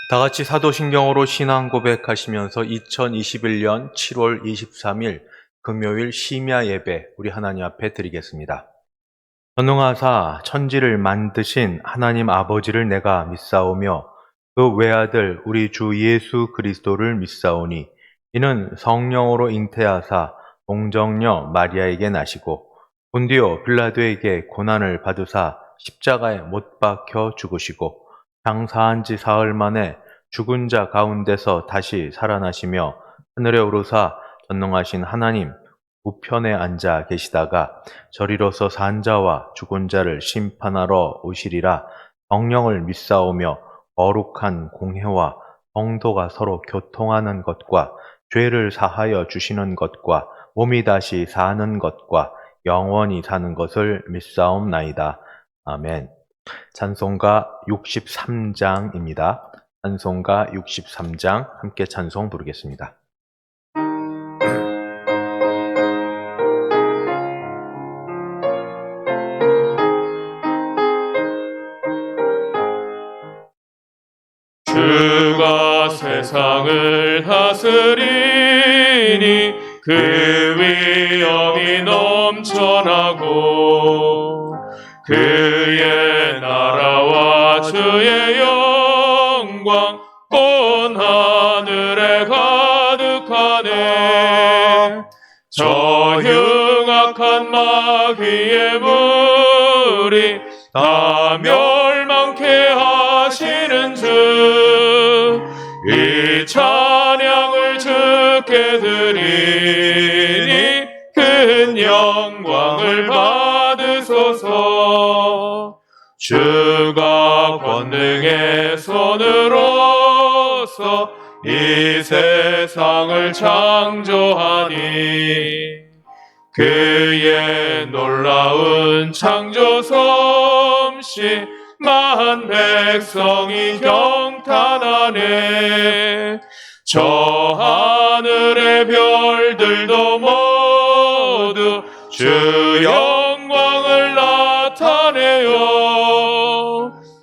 다 같이 사도신경으로 신앙 고백하시면서 2021년 7월 23일 금요일 심야 예배 우리 하나님 앞에 드리겠습니다. 전능하사 천지를 만드신 하나님 아버지를 내가 믿사오며 그 외아들 우리 주 예수 그리스도를 믿사오니 이는 성령으로 잉태하사 동정녀 마리아에게 나시고 본디오 빌라도에게 고난을 받으사 십자가에 못 박혀 죽으시고 장사한 지 사흘 만에 죽은 자 가운데서 다시 살아나시며 하늘에 오르사 전능하신 하나님 우편에 앉아 계시다가 저리로서 산 자와 죽은 자를 심판하러 오시리라. 성령을 믿사오며 거룩한 공회와 성도가 서로 교통하는 것과 죄를 사하여 주시는 것과 몸이 다시 사는 것과 영원히 사는 것을 믿사옵나이다. 아멘. 찬송가 63장입니다. 찬송가 63장 함께 찬송 부르겠습니다. 주가 세상을 다스리니 그 위엄이 넘쳐나고 그의 나라와 주의 영광 온 하늘에 가득하네. 저 흉악한 마귀의 무리 다 멸망케 하시는 주 이 찬양을 주께 드리니 큰 영광을 받으소서. 주가 권능의 손으로서 이 세상을 창조하니 그의 놀라운 창조 솜씨 만 백성이 경탄하네. 저 하늘의 별들도 모두 주 영광을 나타내요.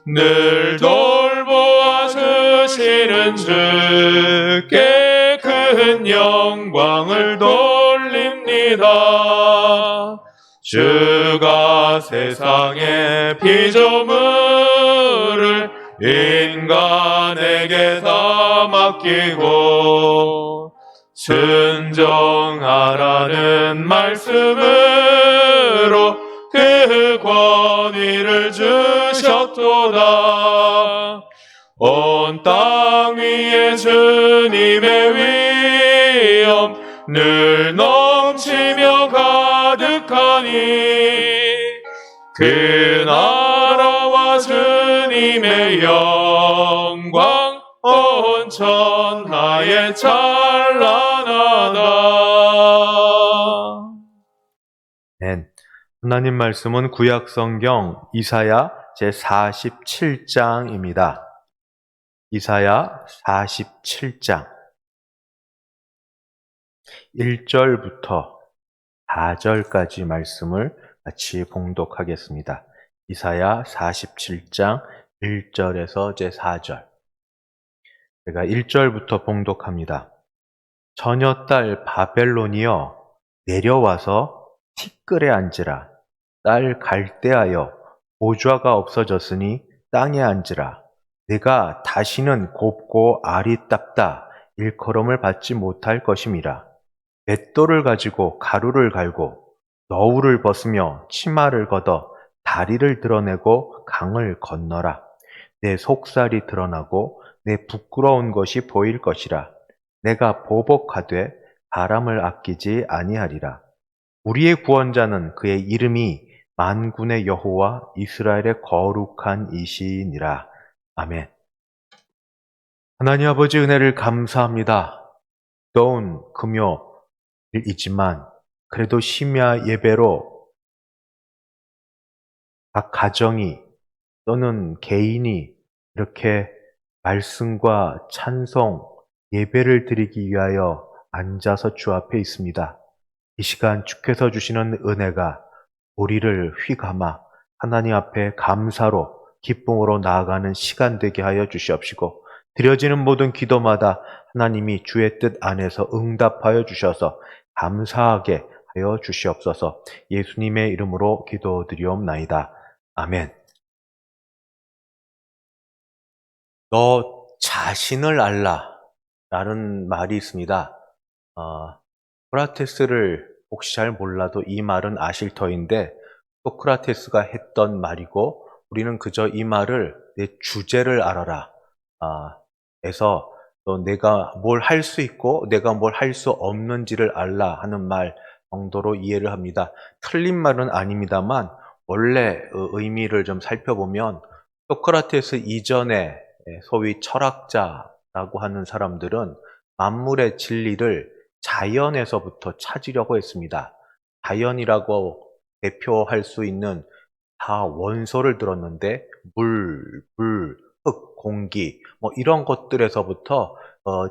늘 돌보아 주시는 주께 큰 영광을 돌립니다. 주가 세상의 피조물을 인간에게 다 맡기고 순종하라는 말씀으로 그 권위를 주셨도다. 온 땅 위에 주님의 위엄 늘 넘치며 가득하니 그 나라와 주님의 영광 온 천하에 찬란하다. 하나님 말씀은 구약성경 이사야 제47장입니다. 이사야 47장 1절부터 4절까지 말씀을 같이 봉독하겠습니다. 이사야 47장 1절에서 제4절. 제가 1절부터 봉독합니다. 처녀딸 바벨론이여 내려와서 티끌에 앉으라. 딸 갈대하여 보좌가 없어졌으니 땅에 앉으라. 내가 다시는 곱고 알이 닦다 일컬음을 받지 못할 것임이라. 맷돌을 가지고 가루를 갈고 너울을 벗으며 치마를 걷어 다리를 드러내고 강을 건너라. 내 속살이 드러나고 내 부끄러운 것이 보일 것이라. 내가 보복하되 바람을 아끼지 아니하리라. 우리의 구원자는 그의 이름이 만군의 여호와 이스라엘의 거룩한 이시니라. 아멘. 하나님 아버지 은혜를 감사합니다. 더운 금요일이지만 그래도 심야 예배로 각 가정이 또는 개인이 이렇게 말씀과 찬송, 예배를 드리기 위하여 앉아서 주 앞에 있습니다. 이 시간 주께서 주시는 은혜가 우리를 휘감아 하나님 앞에 감사로 기쁨으로 나아가는 시간 되게 하여 주시옵시고 드려지는 모든 기도마다 하나님이 주의 뜻 안에서 응답하여 주셔서 감사하게 하여 주시옵소서. 예수님의 이름으로 기도드리옵나이다. 아멘. 너 자신을 알라 라는 말이 있습니다. 소크라테스를 혹시 잘 몰라도 이 말은 아실 터인데, 소크라테스가 했던 말이고 우리는 그저 이 말을 내 주제를 알아라 에서 또 내가 뭘 할 수 있고 내가 뭘 할 수 없는지를 알라 하는 말 정도로 이해를 합니다. 틀린 말은 아닙니다만 원래 의미를 좀 살펴보면 소크라테스 이전에 소위 철학자라고 하는 사람들은 만물의 진리를 자연에서부터 찾으려고 했습니다. 자연이라고 대표할 수 있는 다 원소를 들었는데 물, 불, 흙, 공기 뭐 이런 것들에서부터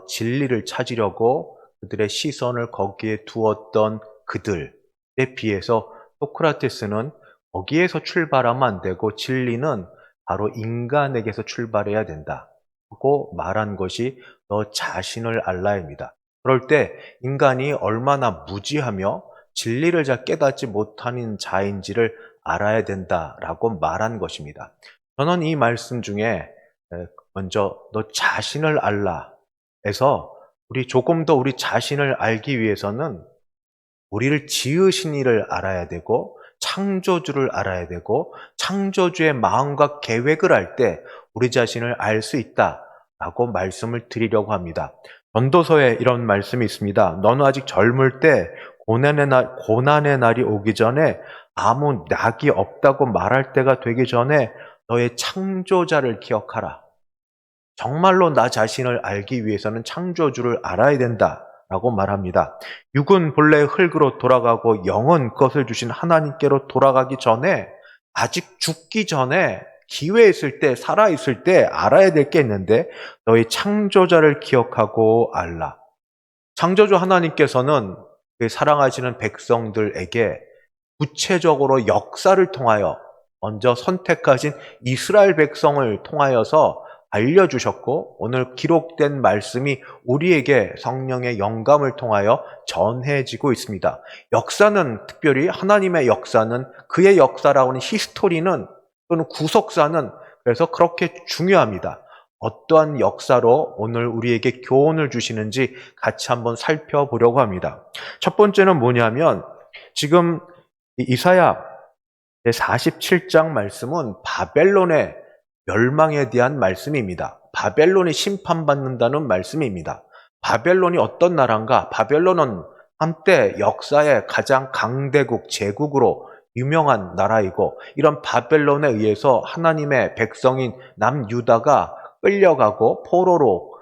진리를 찾으려고 그들의 시선을 거기에 두었던 그들에 비해서 소크라테스는 거기에서 출발하면 안 되고 진리는 바로 인간에게서 출발해야 된다고 말한 것이 너 자신을 알라입니다. 그럴 때 인간이 얼마나 무지하며 진리를 잘 깨닫지 못하는 자인지를 알아야 된다라고 말한 것입니다. 저는 이 말씀 중에 먼저 너 자신을 알라에서 우리 조금 더 우리 자신을 알기 위해서는 우리를 지으신 이를 알아야 되고 창조주를 알아야 되고 창조주의 마음과 계획을 알 때 우리 자신을 알 수 있다라고 말씀을 드리려고 합니다. 전도서에 이런 말씀이 있습니다. 너는 아직 젊을 때 고난의 날이 오기 전에 아무 낙이 없다고 말할 때가 되기 전에 너의 창조자를 기억하라. 정말로 나 자신을 알기 위해서는 창조주를 알아야 된다라고 말합니다. 육은 본래 흙으로 돌아가고 영은 것을 주신 하나님께로 돌아가기 전에 아직 죽기 전에 기회 있을 때 살아있을 때 알아야 될 게 있는데 너희 창조자를 기억하고 알라. 창조주 하나님께서는 그 사랑하시는 백성들에게 구체적으로 역사를 통하여 먼저 선택하신 이스라엘 백성을 통하여서 알려주셨고 오늘 기록된 말씀이 우리에게 성령의 영감을 통하여 전해지고 있습니다. 역사는 특별히 하나님의 역사는 그의 역사라고 하는 히스토리는 또는 구속사는 그래서 그렇게 중요합니다. 어떠한 역사로 오늘 우리에게 교훈을 주시는지 같이 한번 살펴보려고 합니다. 첫 번째는 뭐냐면 지금 이사야 47장 말씀은 바벨론의 멸망에 대한 말씀입니다. 바벨론이 심판받는다는 말씀입니다. 바벨론이 어떤 나라인가? 바벨론은 한때 역사의 가장 강대국, 제국으로 유명한 나라이고 이런 바벨론에 의해서 하나님의 백성인 남유다가 끌려가고 포로로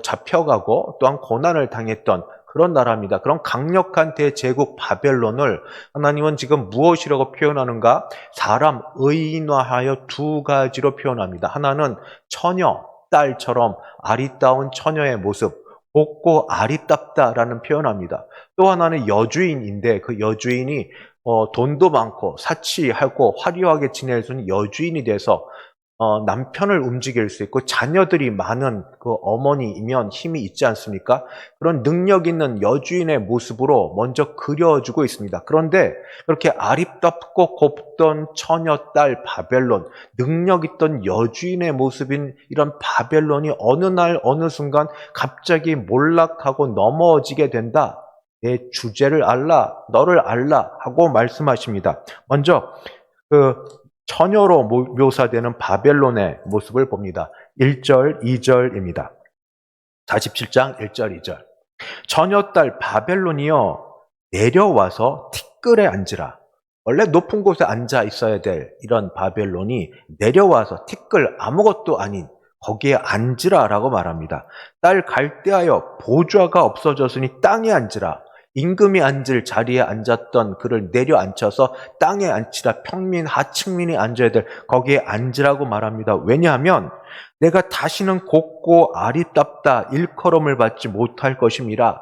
잡혀가고 또한 고난을 당했던 그런 나라입니다. 그런 강력한 대제국 바벨론을 하나님은 지금 무엇이라고 표현하는가? 사람 의인화하여 두 가지로 표현합니다. 하나는 처녀, 딸처럼 아리따운 처녀의 모습, 곱고 아리답다라는 표현합니다. 또 하나는 여주인인데 그 여주인이 돈도 많고 사치하고 화려하게 지낼 수 있는 여주인이 돼서 남편을 움직일 수 있고 자녀들이 많은 그 어머니이면 힘이 있지 않습니까? 그런 능력 있는 여주인의 모습으로 먼저 그려주고 있습니다. 그런데 그렇게 아립답고 곱던 처녀딸 바벨론, 능력 있던 여주인의 모습인 이런 바벨론이 어느 날 어느 순간 갑자기 몰락하고 넘어지게 된다. 내 주제를 알라, 너를 알라 하고 말씀하십니다. 먼저 처녀로 묘사되는 바벨론의 모습을 봅니다. 1절, 2절입니다. 47장 1절, 2절. 처녀딸 바벨론이여 내려와서 티끌에 앉으라. 원래 높은 곳에 앉아 있어야 될 이런 바벨론이 내려와서 티끌 아무것도 아닌 거기에 앉으라라고 말합니다. 딸 갈대하여 보좌가 없어졌으니 땅에 앉으라. 임금이 앉을 자리에 앉았던 그를 내려앉혀서 땅에 앉히라. 평민, 하층민이 앉아야 될 거기에 앉으라고 말합니다. 왜냐하면 내가 다시는 곱고 아리답다 일컬음을 받지 못할 것임이라.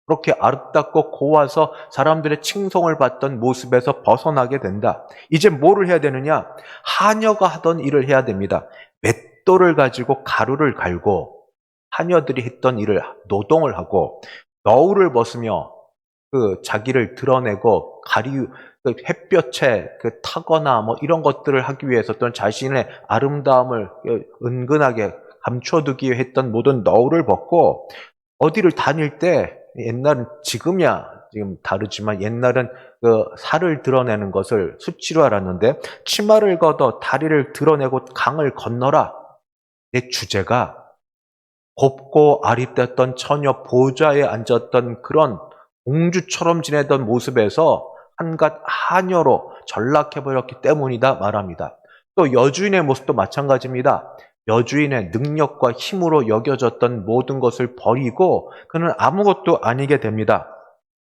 그렇게 아름답고 고와서 사람들의 칭송을 받던 모습에서 벗어나게 된다. 이제 뭐를 해야 되느냐? 하녀가 하던 일을 해야 됩니다. 맷돌을 가지고 가루를 갈고 하녀들이 했던 일을 노동을 하고 너울을 벗으며 그 자기를 드러내고 그 햇볕에 그 타거나 뭐 이런 것들을 하기 위해서 또는 자신의 아름다움을 은근하게 감춰두기 위해 했던 모든 너울을 벗고 어디를 다닐 때 옛날은 지금이야 지금 다르지만 옛날은 그 살을 드러내는 것을 수치로 알았는데 치마를 걷어 다리를 드러내고 강을 건너라. 내 주제가 곱고 아릿됐던 처녀 보좌에 앉았던 그런 공주처럼 지내던 모습에서 한갓 하녀로 전락해버렸기 때문이다 말합니다. 또 여주인의 모습도 마찬가지입니다. 여주인의 능력과 힘으로 여겨졌던 모든 것을 버리고 그는 아무것도 아니게 됩니다.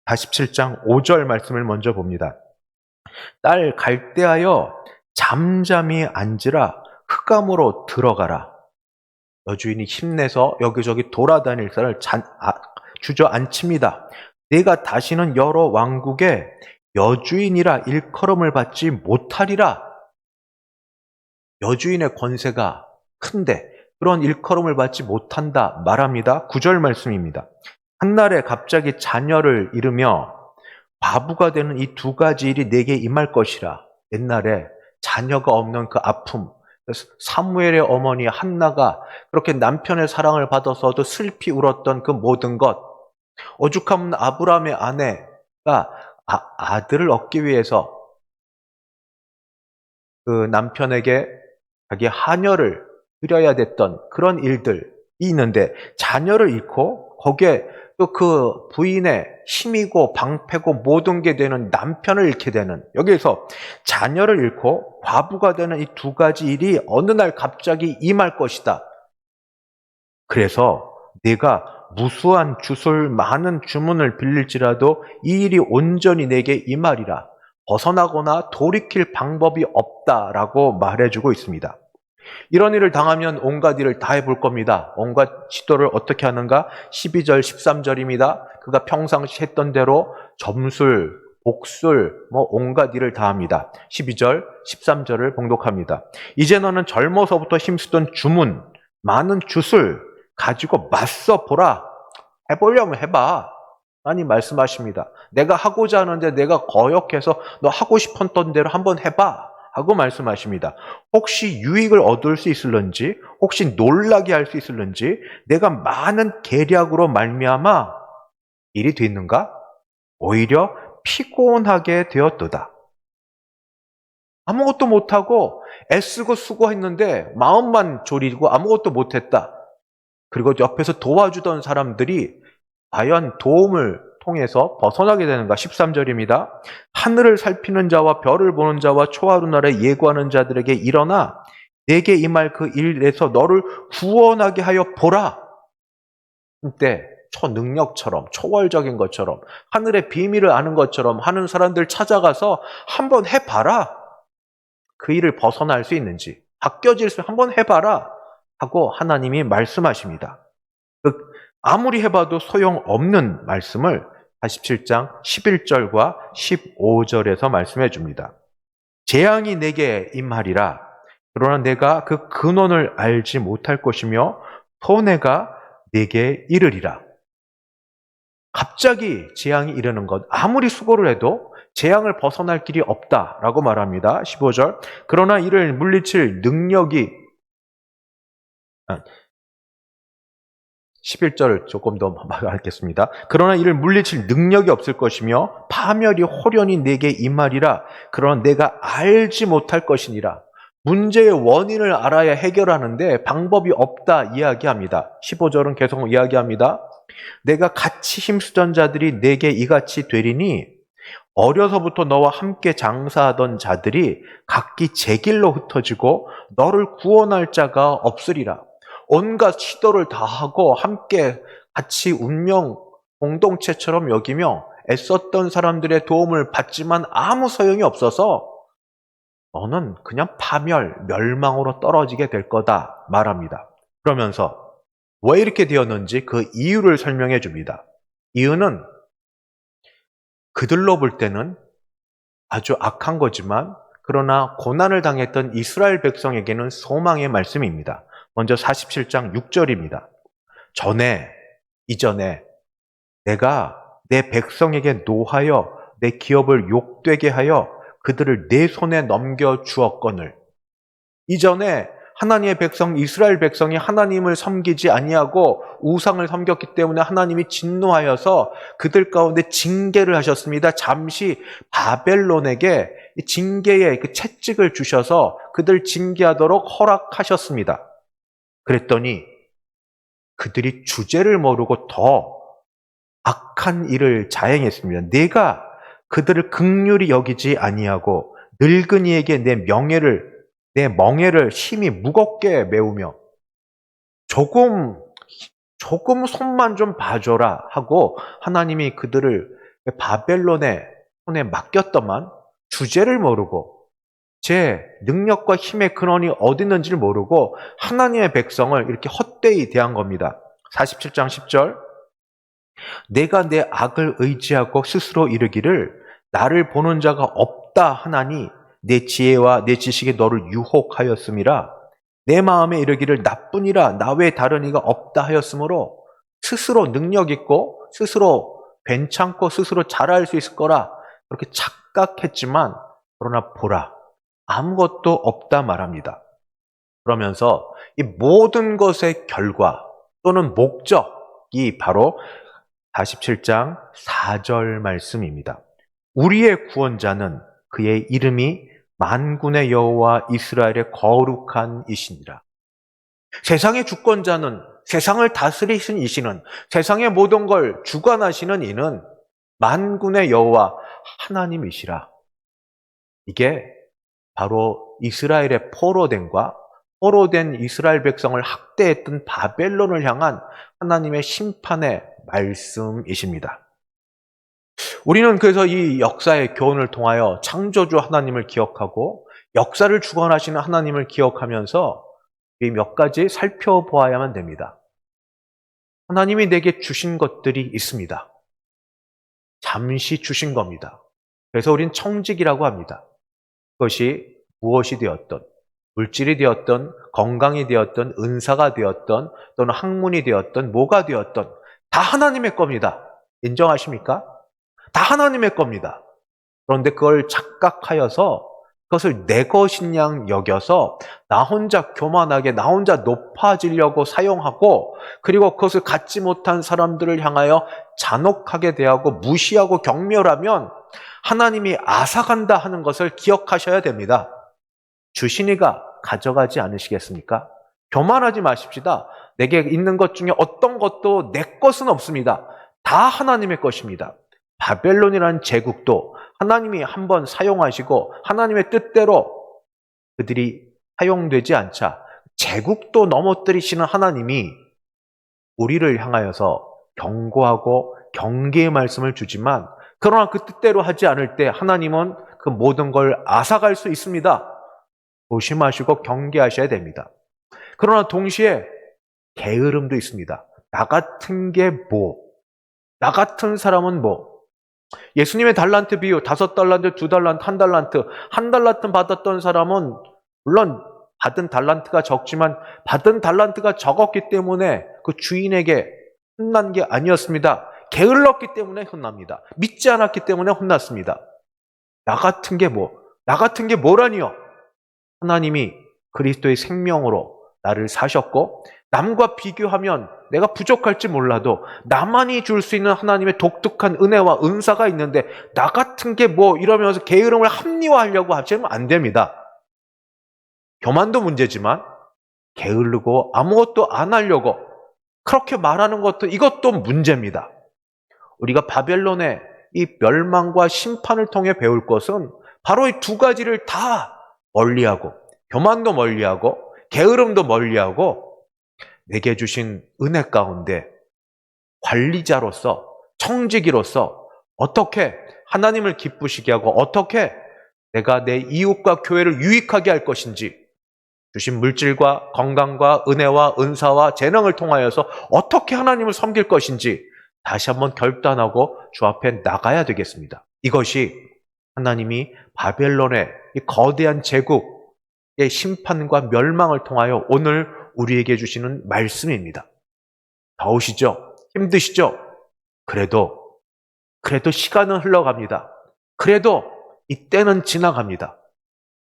47장 5절 말씀을 먼저 봅니다. 딸 갈대하여 잠잠히 앉으라 흑암으로 들어가라. 여주인이 힘내서 여기저기 돌아다닐 사람을 주저앉힙니다. 내가 다시는 여러 왕국의 여주인이라 일컬음을 받지 못하리라. 여주인의 권세가 큰데 그런 일컬음을 받지 못한다 말합니다. 9절 말씀입니다. 한날에 갑자기 자녀를 잃으며 과부가 되는 이 두 가지 일이 내게 임할 것이라. 옛날에 자녀가 없는 그 아픔, 사무엘의 어머니 한나가 그렇게 남편의 사랑을 받아서도 슬피 울었던 그 모든 것, 오죽하면 아브라함의 아내가 아들을 얻기 위해서 그 남편에게 자기 하녀를 드려야 됐던 그런 일들이 있는데 자녀를 잃고 거기에 또 그 부인의 힘이고 방패고 모든 게 되는 남편을 잃게 되는 여기에서 자녀를 잃고 과부가 되는 이 두 가지 일이 어느 날 갑자기 임할 것이다. 그래서 내가 무수한 주술 많은 주문을 빌릴지라도 이 일이 온전히 내게 임하리라. 벗어나거나 돌이킬 방법이 없다라고 말해주고 있습니다. 이런 일을 당하면 온갖 일을 다 해볼 겁니다. 온갖 시도를 어떻게 하는가? 12절, 13절입니다. 그가 평상시 했던 대로 점술, 복술, 온갖 일을 다 합니다. 12절, 13절을 봉독합니다. 이제 너는 젊어서부터 힘쓰던 주문, 많은 주술 가지고 맞서 보라. 해보려면 해봐. 하나님 말씀하십니다. 내가 하고자 하는데 내가 거역해서 너 하고 싶었던 대로 한번 해봐. 하고 말씀하십니다. 혹시 유익을 얻을 수 있을런지, 혹시 놀라게 할 수 있을런지, 내가 많은 계략으로 말미암아 일이 됐는가? 오히려 피곤하게 되었도다. 아무것도 못하고 애쓰고 수고했는데 마음만 졸이고 아무것도 못했다. 그리고 옆에서 도와주던 사람들이 과연 도움을 통해서 벗어나게 되는가? 13절입니다. 하늘을 살피는 자와 별을 보는 자와 초하루날에 예고하는 자들에게 일어나 내게 임할 그 일에서 너를 구원하게 하여 보라. 그때 초능력처럼 초월적인 것처럼 하늘의 비밀을 아는 것처럼 하는 사람들 찾아가서 한번 해봐라. 그 일을 벗어날 수 있는지 바뀌어질 수 한번 해봐라 하고 하나님이 말씀하십니다. 아무리 해봐도 소용없는 말씀을 47장 11절과 15절에서 말씀해 줍니다. 재앙이 내게 임하리라. 그러나 내가 그 근원을 알지 못할 것이며 손해가 내게 이르리라. 갑자기 재앙이 이르는 것, 아무리 수고를 해도 재앙을 벗어날 길이 없다라고 말합니다. 15절. 그러나 이를 물리칠 능력이 11절을 조금 더 말하겠습니다. 그러나 이를 물리칠 능력이 없을 것이며 파멸이 호련히 내게 임하리라. 그러나 내가 알지 못할 것이니라. 문제의 원인을 알아야 해결하는데 방법이 없다 이야기합니다. 15절은 계속 이야기합니다. 내가 같이 힘쓰던 자들이 내게 이같이 되리니 어려서부터 너와 함께 장사하던 자들이 각기 제 길로 흩어지고 너를 구원할 자가 없으리라. 온갖 시도를 다 하고 함께 같이 운명 공동체처럼 여기며 애썼던 사람들의 도움을 받지만 아무 소용이 없어서 너는 그냥 파멸, 멸망으로 떨어지게 될 거다 말합니다. 그러면서 왜 이렇게 되었는지 그 이유를 설명해 줍니다. 이유는 그들로 볼 때는 아주 악한 거지만 그러나 고난을 당했던 이스라엘 백성에게는 소망의 말씀입니다. 먼저 47장 6절입니다. 이전에 내가 내 백성에게 노하여 내 기업을 욕되게 하여 그들을 내 손에 넘겨 주었거늘. 이전에 하나님의 백성, 이스라엘 백성이 하나님을 섬기지 아니하고 우상을 섬겼기 때문에 하나님이 진노하여서 그들 가운데 징계를 하셨습니다. 잠시 바벨론에게 징계의 그 채찍을 주셔서 그들 징계하도록 허락하셨습니다. 그랬더니 그들이 주제를 모르고 더 악한 일을 자행했습니다. 내가 그들을 긍휼히 여기지 아니하고 늙은이에게 내 멍에를 심히 무겁게 메우며 조금 손만 좀 봐줘라 하고 하나님이 그들을 바벨론의 손에 맡겼더만 주제를 모르고 제 능력과 힘의 근원이 어디 있는지를 모르고 하나님의 백성을 이렇게 헛되이 대한 겁니다. 47장 10절 내가 내 악을 의지하고 스스로 이르기를 나를 보는 자가 없다 하나니 내 지혜와 내 지식이 너를 유혹하였음이라 내 마음에 이르기를 나뿐이라 나 외에 다른 이가 없다 하였으므로 스스로 능력 있고 스스로 괜찮고 스스로 잘할 수 있을 거라 그렇게 착각했지만 그러나 보라 아무것도 없다 말합니다. 그러면서 이 모든 것의 결과 또는 목적이 바로 47장 4절 말씀입니다. 우리의 구원자는 그의 이름이 만군의 여호와 이스라엘의 거룩한 이시니라. 세상의 주권자는 세상을 다스리신 이시는 세상의 모든 걸 주관하시는 이는 만군의 여호와 하나님이시라. 이게 바로 이스라엘의 포로된 이스라엘 백성을 학대했던 바벨론을 향한 하나님의 심판의 말씀이십니다. 우리는 그래서 이 역사의 교훈을 통하여 창조주 하나님을 기억하고 역사를 주관하시는 하나님을 기억하면서 이 몇 가지 살펴보아야만 됩니다. 하나님이 내게 주신 것들이 있습니다. 잠시 주신 겁니다. 그래서 우린 청직이라고 합니다. 그것이 무엇이 되었던, 물질이 되었던, 건강이 되었던, 은사가 되었던, 또는 학문이 되었던, 뭐가 되었던 다 하나님의 겁니다. 인정하십니까? 다 하나님의 겁니다. 그런데 그걸 착각하여서 그것을 내 것인 양 여겨서 나 혼자 교만하게 나 혼자 높아지려고 사용하고 그리고 그것을 갖지 못한 사람들을 향하여 잔혹하게 대하고 무시하고 경멸하면 하나님이 앗아간다 하는 것을 기억하셔야 됩니다. 주신 이가 가져가지 않으시겠습니까? 교만하지 마십시다. 내게 있는 것 중에 어떤 것도 내 것은 없습니다. 다 하나님의 것입니다. 바벨론이라는 제국도 하나님이 한번 사용하시고 하나님의 뜻대로 그들이 사용되지 않자 제국도 넘어뜨리시는 하나님이 우리를 향하여서 경고하고 경계의 말씀을 주지만 그러나 그 뜻대로 하지 않을 때 하나님은 그 모든 걸 앗아갈 수 있습니다. 조심하시고 경계하셔야 됩니다. 그러나 동시에 게으름도 있습니다. 나 같은 게 뭐? 나 같은 사람은 뭐? 예수님의 달란트 비유 5달란트, 2달란트, 1달란트 1달란트 받았던 사람은 물론 받은 달란트가 적지만 받은 달란트가 적었기 때문에 그 주인에게 혼난 게 아니었습니다. 게을렀기 때문에 혼납니다. 믿지 않았기 때문에 혼났습니다. 나 같은 게 뭐? 나 같은 게 뭐라니요? 하나님이 그리스도의 생명으로 나를 사셨고 남과 비교하면 내가 부족할지 몰라도 나만이 줄 수 있는 하나님의 독특한 은혜와 은사가 있는데 나 같은 게 뭐 이러면서 게으름을 합리화하려고 하시면 안 됩니다. 교만도 문제지만 게으르고 아무것도 안 하려고 그렇게 말하는 것도 이것도 문제입니다. 우리가 바벨론의 이 멸망과 심판을 통해 배울 것은 바로 이 두 가지를 다 멀리하고 교만도 멀리하고 게으름도 멀리하고 내게 주신 은혜 가운데 관리자로서 청지기로서 어떻게 하나님을 기쁘시게 하고 어떻게 내가 내 이웃과 교회를 유익하게 할 것인지 주신 물질과 건강과 은혜와 은사와 재능을 통하여서 어떻게 하나님을 섬길 것인지 다시 한번 결단하고 주 앞에 나가야 되겠습니다. 이것이 하나님이 바벨론의 이 거대한 제국의 심판과 멸망을 통하여 오늘 우리에게 주시는 말씀입니다. 더우시죠? 힘드시죠? 그래도 시간은 흘러갑니다. 그래도 이때는 지나갑니다.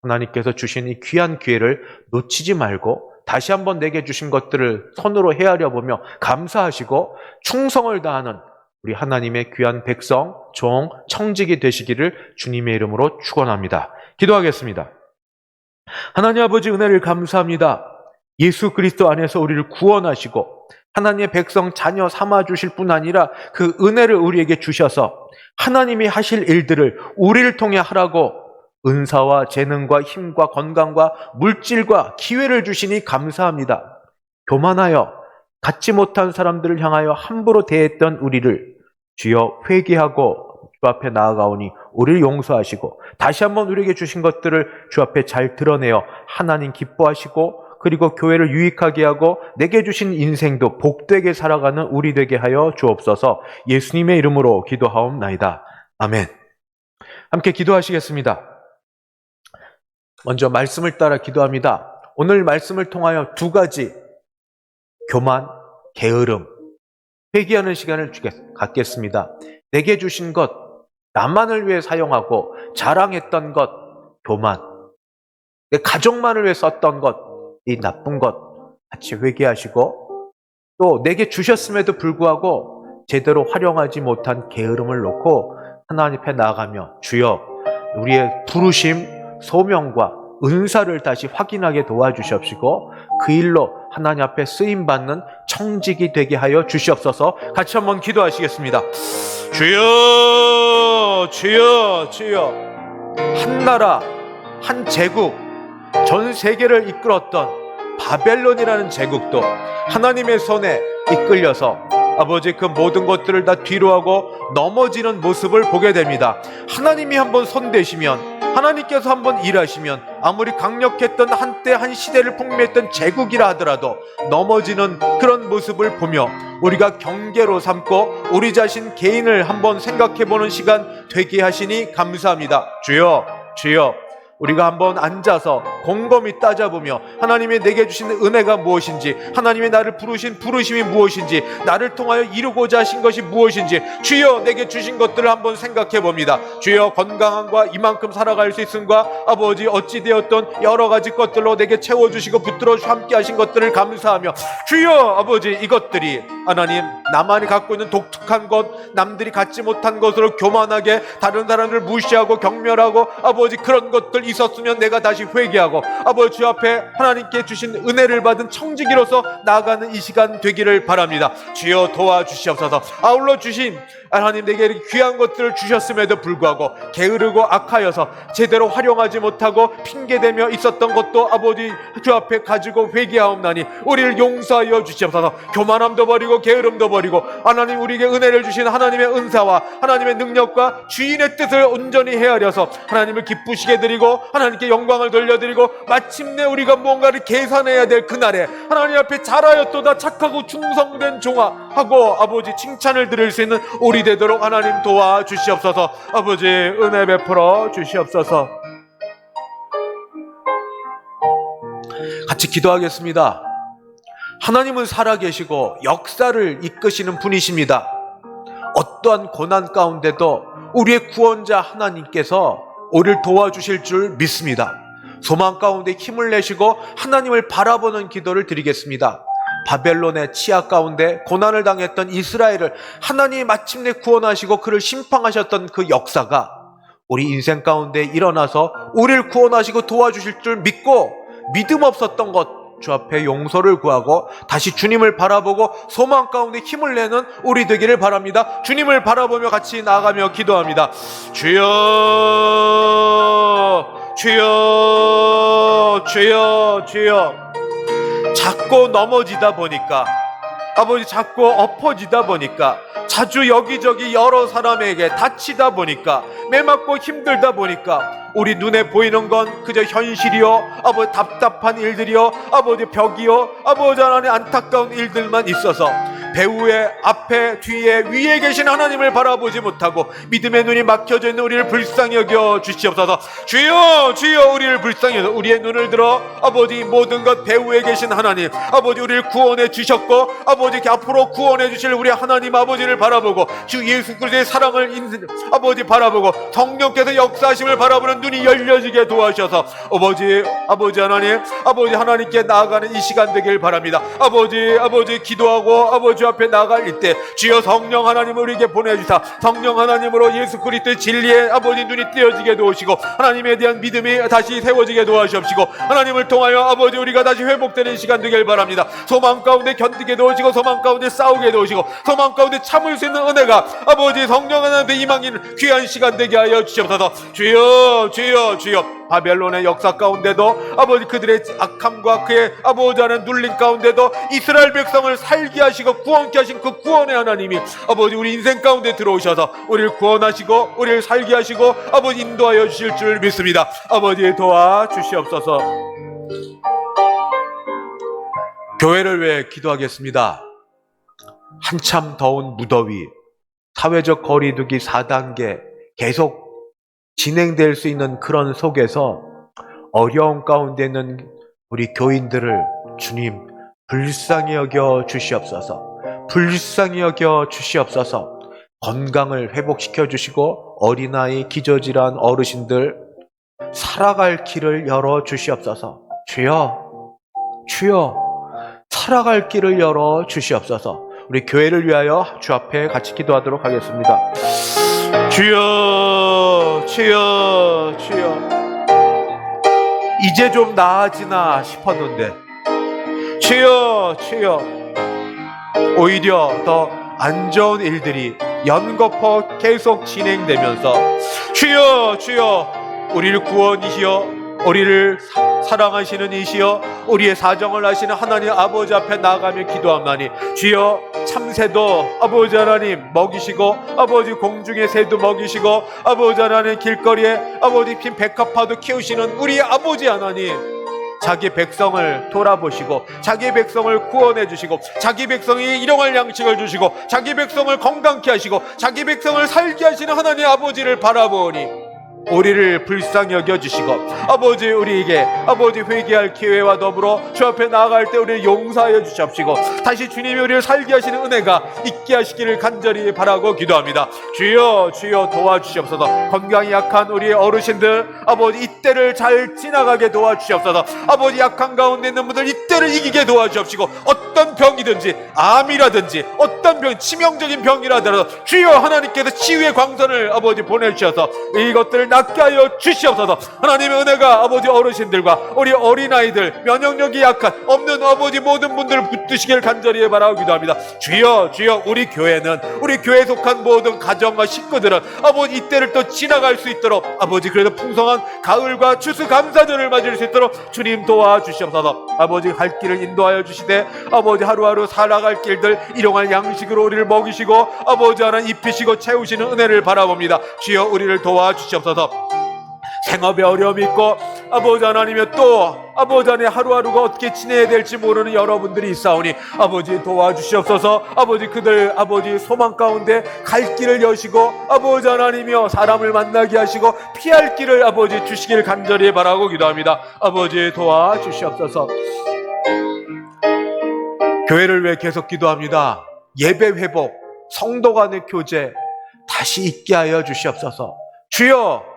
하나님께서 주신 이 귀한 기회를 놓치지 말고 다시 한번 내게 주신 것들을 손으로 헤아려 보며 감사하시고 충성을 다하는 우리 하나님의 귀한 백성, 종, 청직이 되시기를 주님의 이름으로 축원합니다. 기도하겠습니다. 하나님 아버지, 은혜를 감사합니다. 예수 그리스도 안에서 우리를 구원하시고 하나님의 백성 자녀 삼아 주실 뿐 아니라 그 은혜를 우리에게 주셔서 하나님이 하실 일들을 우리를 통해 하라고 은사와 재능과 힘과 건강과 물질과 기회를 주시니 감사합니다. 교만하여 갖지 못한 사람들을 향하여 함부로 대했던 우리를 주여 회개하고 주 앞에 나아가오니 우리를 용서하시고 다시 한번 우리에게 주신 것들을 주 앞에 잘 드러내어 하나님 기뻐하시고 그리고 교회를 유익하게 하고 내게 주신 인생도 복되게 살아가는 우리 되게 하여 주옵소서. 예수님의 이름으로 기도하옵나이다. 아멘. 함께 기도하시겠습니다. 먼저 말씀을 따라 기도합니다. 오늘 말씀을 통하여 두 가지, 교만, 게으름, 회개하는 시간을 갖겠습니다. 내게 주신 것, 나만을 위해 사용하고 자랑했던 것, 교만, 내 가족만을 위해 썼던 것, 이 나쁜 것 같이 회개하시고 또 내게 주셨음에도 불구하고 제대로 활용하지 못한 게으름을 놓고 하나님 앞에 나아가며 주여 우리의 부르심, 소명과 은사를 다시 확인하게 도와주시옵시고 그 일로 하나님 앞에 쓰임받는 청직이 되게 하여 주시옵소서. 같이 한번 기도하시겠습니다. 주여 주여 주여. 한 나라 한 제국 전 세계를 이끌었던 바벨론이라는 제국도 하나님의 손에 이끌려서 아버지 그 모든 것들을 다 뒤로하고 넘어지는 모습을 보게 됩니다. 하나님이 한번 손대시면 하나님께서 한번 일하시면 아무리 강력했던 한때 한 시대를 풍미했던 제국이라 하더라도 넘어지는 그런 모습을 보며 우리가 경계로 삼고 우리 자신 개인을 한번 생각해보는 시간 되게 하시니 감사합니다. 주여 주여 우리가 한번 앉아서 곰곰이 따져보며 하나님이 내게 주신 은혜가 무엇인지 하나님이 나를 부르신 부르심이 무엇인지 나를 통하여 이루고자 하신 것이 무엇인지 주여 내게 주신 것들을 한번 생각해 봅니다. 주여 건강함과 이만큼 살아갈 수 있음과 아버지 어찌되었던 여러 가지 것들로 내게 채워주시고 붙들어 함께 하신 것들을 감사하며 주여 아버지 이것들이 하나님 나만이 갖고 있는 독특한 것 남들이 갖지 못한 것으로 교만하게 다른 사람을 무시하고 경멸하고 아버지 그런 것들 있었으면 내가 다시 회개하고 아버지 주 앞에 하나님께 주신 은혜를 받은 청지기로서 나아가는 이 시간 되기를 바랍니다. 주여 도와주시옵소서. 아울러 주신 하나님 내게 이렇게 귀한 것들을 주셨음에도 불구하고 게으르고 악하여서 제대로 활용하지 못하고 핑계대며 있었던 것도 아버지 주 앞에 가지고 회개하옵나니 우리를 용서하여 주시옵소서. 교만함도 버리고 게으름도 버리고 하나님 우리에게 은혜를 주신 하나님의 은사와 하나님의 능력과 주인의 뜻을 온전히 헤아려서 하나님을 기쁘시게 드리고 하나님께 영광을 돌려드리고 마침내 우리가 뭔가를 계산해야 될 그날에 하나님 앞에 잘하였도다 착하고 충성된 종아 하고 아버지 칭찬을 드릴 수 있는 우리 되도록 하나님 도와주시옵소서. 아버지 은혜 베풀어 주시옵소서. 같이 기도하겠습니다. 하나님은 살아계시고 역사를 이끄시는 분이십니다. 어떠한 고난 가운데도 우리의 구원자 하나님께서 우리를 도와주실 줄 믿습니다. 소망 가운데 힘을 내시고 하나님을 바라보는 기도를 드리겠습니다. 바벨론의 치하 가운데 고난을 당했던 이스라엘을 하나님이 마침내 구원하시고 그를 심판하셨던 그 역사가 우리 인생 가운데 일어나서 우리를 구원하시고 도와주실 줄 믿고 믿음 없었던 것 주 앞에 용서를 구하고 다시 주님을 바라보고 소망 가운데 힘을 내는 우리 되기를 바랍니다. 주님을 바라보며 같이 나아가며 기도합니다. 주여 주여 주여 주여. 자꾸 넘어지다 보니까 아버지 자꾸 엎어지다 보니까 자주 여기저기 여러 사람에게 다치다 보니까 매맞고 힘들다 보니까 우리 눈에 보이는 건 그저 현실이요 아버지 답답한 일들이요 아버지 벽이요 아버지 하나님 안타까운 일들만 있어서 배우의 앞에 뒤에 위에 계신 하나님을 바라보지 못하고 믿음의 눈이 막혀져 있는 우리를 불쌍히 여겨 주시옵소서. 주여 주여 우리를 불쌍히 여겨 우리의 눈을 들어 아버지 모든 것 배우에 계신 하나님 아버지 우리를 구원해 주셨고 아버지 앞으로 구원해 주실 우리 하나님 아버지를 바라보고 주 예수 그리스도의 사랑을 아버지 바라보고 성령께서 역사하심을 바라보는 눈이 열려지게 도와주셔서 아버지 하나님 아버지 하나님께 나아가는 이 시간 되길 바랍니다. 아버지 기도하고 아버지 앞에 나아갈 때 주여 성령 하나님을 우리에게 보내주사 성령 하나님으로 예수 그리스도의 진리에 아버지 눈이 띄어지게 도우시고 하나님에 대한 믿음이 다시 세워지게 도와주옵시고 하나님을 통하여 아버지 우리가 다시 회복되는 시간 되길 바랍니다. 소망 가운데 견디게 도우시고 소망 가운데 싸우게 도우시고 소망 가운데 참을 수 있는 은혜가 아버지 성령 하나님의 희망인 귀한 시간 되게 하여 주시옵소서. 주여 주여 주여 바벨론의 역사 가운데도 아버지 그들의 악함과 그의 아버지 하는 눌림 가운데도 이스라엘 백성을 살게 하시고 구원케 하신 그 구원의 하나님이 아버지 우리 인생 가운데 들어오셔서 우리를 구원하시고 우리를 살게 하시고 아버지 인도하여 주실 줄 믿습니다. 아버지 도와주시옵소서. 교회를 위해 기도하겠습니다. 한참 더운 무더위 사회적 거리두기 4단계 계속 진행될 수 있는 그런 속에서 어려운 가운데 있는 우리 교인들을 주님 불쌍히 여겨 주시옵소서. 불쌍히 여겨 주시옵소서. 건강을 회복시켜 주시고 어린아이 기저질환 어르신들 살아갈 길을 열어 주시옵소서. 주여 살아갈 길을 열어 주시옵소서. 우리 교회를 위하여 주 앞에 같이 기도하도록 하겠습니다. 주여 이제 좀 나아지나 싶었는데 주여 오히려 더 안 좋은 일들이 연거푸 계속 진행되면서 주여 우리를 구원이시여 우리를 사랑하시는 이시여 우리의 사정을 아시는 하나님 아버지 앞에 나아가며 기도하나니 주여 참새도 아버지 하나님 먹이시고 아버지 공중의 새도 먹이시고 아버지 하나님 길거리에 아버지 핀 백합화도 키우시는 우리 아버지 하나님 자기 백성을 돌아보시고 자기 백성을 구원해 주시고 자기 백성이 일용할 양식을 주시고 자기 백성을 건강케 하시고 자기 백성을 살게 하시는 하나님 아버지를 바라보니 우리를 불쌍히 여겨주시고 아버지 우리에게 아버지 회개할 기회와 더불어 주 앞에 나아갈 때 우리를 용서하여 주시옵시고 다시 주님이 우리를 살게 하시는 은혜가 있게 하시기를 간절히 바라고 기도합니다. 주여 도와주시옵소서. 건강이 약한 우리 어르신들 아버지 이때를 잘 지나가게 도와주시옵소서. 아버지 약한 가운데 있는 분들 이때를 이기게 도와주옵시고 어떤 병이든지 암이라든지 어떤 병 치명적인 병이라더라도 주여 하나님께서 치유의 광선을 아버지 보내주셔서 이것들을 낫게 하여 주시옵소서. 하나님의 은혜가 아버지 어르신들과 우리 어린아이들 면역력이 약한 없는 아버지 모든 분들을 붙드시길 간절히 바라고 기도합니다. 주여 우리 교회는 우리 교회에 속한 모든 가정과 식구들은 아버지 이때를 또 지나갈 수 있도록 아버지 그래도 풍성한 가을과 추수감사절을 맞을 수 있도록 주님 도와주시옵소서. 아버지 갈 길을 인도하여 주시되 아버지 하루하루 살아갈 길들 일용할 양식으로 우리를 먹이시고 아버지 하나님 입히시고 채우시는 은혜를 바라봅니다. 주여 우리를 도와주시옵소서. 생업에 어려움이 있고 아버지 하나님의 또 아버지 하나님 하루하루가 어떻게 지내야 될지 모르는 여러분들이 있사오니 아버지 도와주시옵소서. 아버지 그들 아버지 소망 가운데 갈 길을 여시고 아버지 하나님이여 사람을 만나게 하시고 피할 길을 아버지 주시길 간절히 바라고 기도합니다. 아버지 도와주시옵소서. 교회를 위해 계속 기도합니다. 예배 회복 성도 간의 교제 다시 있게 하여 주시옵소서. 주여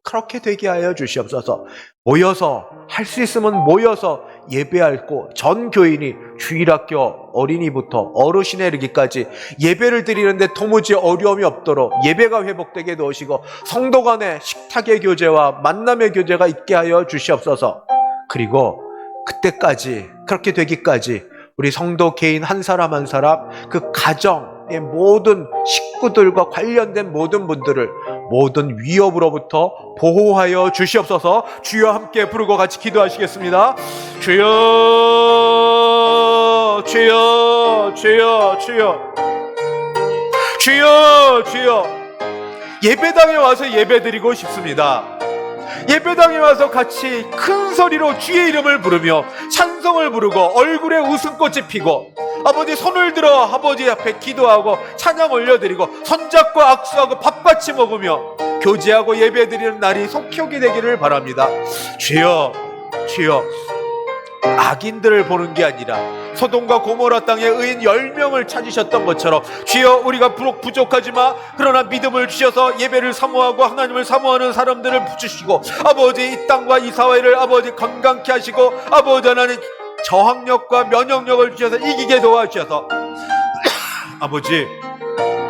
그렇게 되게 하여 주시옵소서. 모여서 할 수 있으면 모여서 예배하고 전 교인이 주일학교 어린이부터 어르신에 이르기까지 예배를 드리는데 도무지 어려움이 없도록 예배가 회복되게 도우시고 성도 간의 식탁의 교제와 만남의 교제가 있게 하여 주시옵소서. 그리고 그때까지 그렇게 되기까지 우리 성도 개인 한 사람 한 사람 그 가정의 모든 식구들과 관련된 모든 분들을 모든 위협으로부터 보호하여 주시옵소서. 주여 함께 부르고 같이 기도하시겠습니다. 주여 예배당에 와서 예배드리고 싶습니다. 예배당에 와서 같이 큰 소리로 주의 이름을 부르며 찬송을 부르고 얼굴에 웃음꽃이 피고 아버지 손을 들어 아버지 앞에 기도하고 찬양 올려드리고 손잡고 악수하고 밥같이 먹으며 교제하고 예배드리는 날이 속히 되기를 바랍니다. 주여, 주여, 악인들을 보는 게 아니라 소돔과 고모라 땅에 의인 10명을 찾으셨던 것처럼 주여, 우리가 부족하지만 그러나 믿음을 주셔서 예배를 사모하고 하나님을 사모하는 사람들을 주시고 아버지 이 땅과 이 사회를 아버지 건강케 하시고 아버지 하나님 저항력과 면역력을 주셔서 이기게 도와주셔서 아버지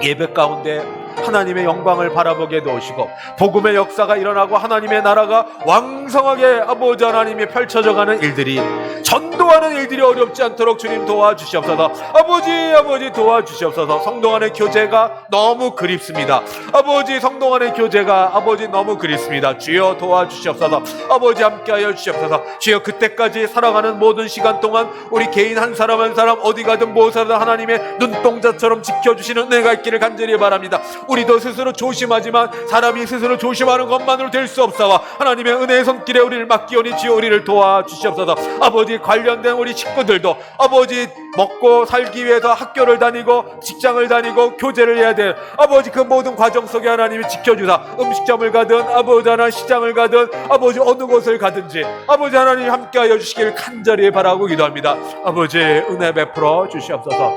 예배 가운데 하나님의 영광을 바라보게 도우시고 복음의 역사가 일어나고 하나님의 나라가 왕성하게 아버지 하나님이 펼쳐져가는 일들이, 전도하는 일들이 어렵지 않도록 주님 도와주시옵소서. 아버지 도와주시옵소서. 성도 간의 교제가 너무 그립습니다. 아버지 성도 간의 교제가 아버지 너무 그립습니다. 주여 도와주시옵소서. 아버지 함께하여 주시옵소서. 주여 그때까지 살아가는 모든 시간 동안 우리 개인 한 사람 한 사람 어디 가든 무엇하든 하나님의 눈동자처럼 지켜주시는 은혜가 있기를 간절히 바랍니다. 우리도 스스로 조심하지만 사람이 스스로 조심하는 것만으로 될 수 없사와 하나님의 은혜의 손길에 우리를 맡기오니 주여 우리를 도와주시옵소서. 아버지 관련된 우리 식구들도 아버지 먹고 살기 위해서 학교를 다니고 직장을 다니고 교제를 해야 될 아버지 그 모든 과정 속에 하나님이 지켜주사 음식점을 가든 아버지 하나님 시장을 가든 아버지 어느 곳을 가든지 아버지 하나님 함께하여 주시길 간절히 바라고 기도합니다. 아버지 은혜 베풀어 주시옵소서.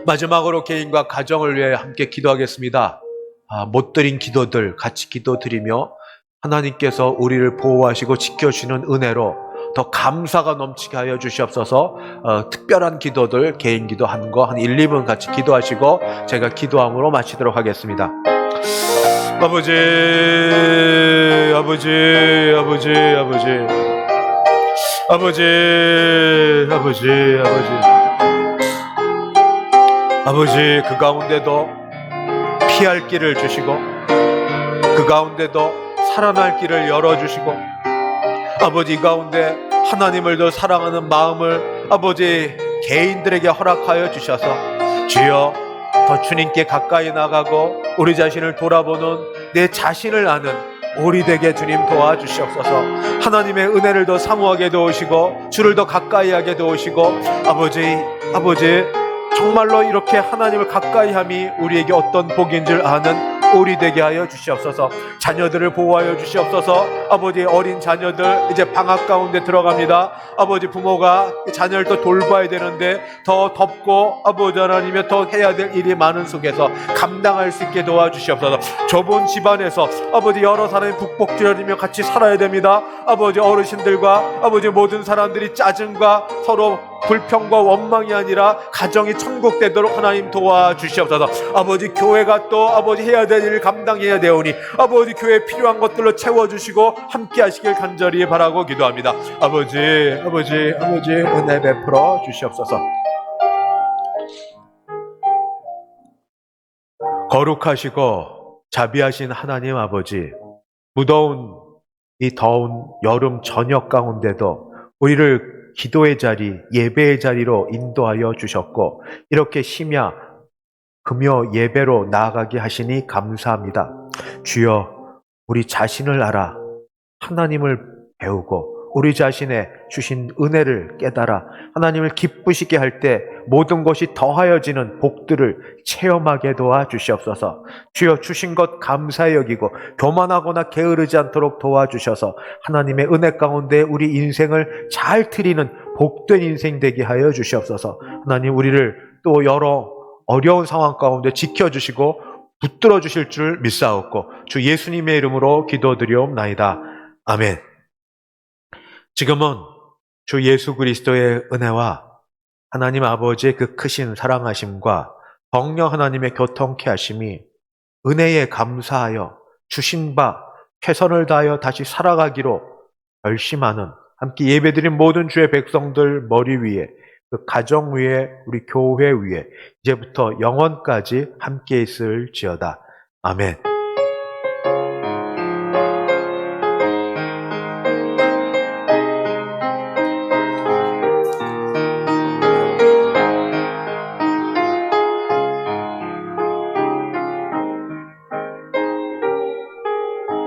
마지막으로 개인과 가정을 위해 함께 기도하겠습니다. 못 드린 기도들 같이 기도드리며 하나님께서 우리를 보호하시고 지켜주시는 은혜로 더 감사가 넘치게 하여 주시옵소서. 특별한 기도들 개인 기도 한 1, 2분 같이 기도하시고 제가 기도함으로 마치도록 하겠습니다. 아버지 그 가운데도 피할 길을 주시고 그 가운데도 살아날 길을 열어주시고 아버지 이 가운데 하나님을 더 사랑하는 마음을 아버지 개인들에게 허락하여 주셔서 주여 더 주님께 가까이 나가고 우리 자신을 돌아보는 내 자신을 아는 우리 되게 주님 도와주시옵소서. 하나님의 은혜를 더 사모하게 도우시고 주를 더 가까이 하게 도우시고 아버지 정말로 이렇게 하나님을 가까이 함이 우리에게 어떤 복인 줄 아는 우리 되게 하여 주시옵소서. 자녀들을 보호하여 주시옵소서. 아버지 어린 자녀들 이제 방학 가운데 들어갑니다. 아버지 부모가 자녀를 또 돌봐야 되는데 더 덥고 아버지 하나님의 더 해야 될 일이 많은 속에서 감당할 수 있게 도와주시옵소서. 좁은 집안에서 아버지 여러 사람이 북복지르며 같이 살아야 됩니다. 아버지 어르신들과 아버지 모든 사람들이 짜증과 서로 불평과 원망이 아니라 가정이 천국 되도록 하나님 도와주시옵소서. 아버지 교회가 또 아버지 해야 될 일을 감당해야 되오니 아버지 교회에 필요한 것들로 채워주시고 함께 하시길 간절히 바라고 기도합니다. 아버지 은혜 베풀어 주시옵소서. 거룩하시고 자비하신 하나님 아버지, 무더운 이 더운 여름 저녁 가운데도 우리를 기도의 자리, 예배의 자리로 인도하여 주셨고 이렇게 심야 금요 예배로 나아가게 하시니 감사합니다. 주여 우리 자신을 알아 하나님을 배우고 우리 자신의 주신 은혜를 깨달아 하나님을 기쁘시게 할 때 모든 것이 더하여지는 복들을 체험하게 도와주시옵소서. 주여 주신 것 감사히 여기고 교만하거나 게으르지 않도록 도와주셔서 하나님의 은혜 가운데 우리 인생을 잘 드리는 복된 인생 되게 하여 주시옵소서. 하나님 우리를 또 여러 어려운 상황 가운데 지켜주시고 붙들어 주실 줄 믿사옵고 주 예수님의 이름으로 기도드리옵나이다. 아멘. 지금은 주 예수 그리스도의 은혜와 하나님 아버지의 그 크신 사랑하심과 성령 하나님의 교통케 하심이 은혜에 감사하여 주신 바 최선을 다하여 다시 살아가기로 결심하는 함께 예배드린 모든 주의 백성들 머리 위에 그 가정 위에 우리 교회 위에 이제부터 영원까지 함께 있을지어다. 아멘.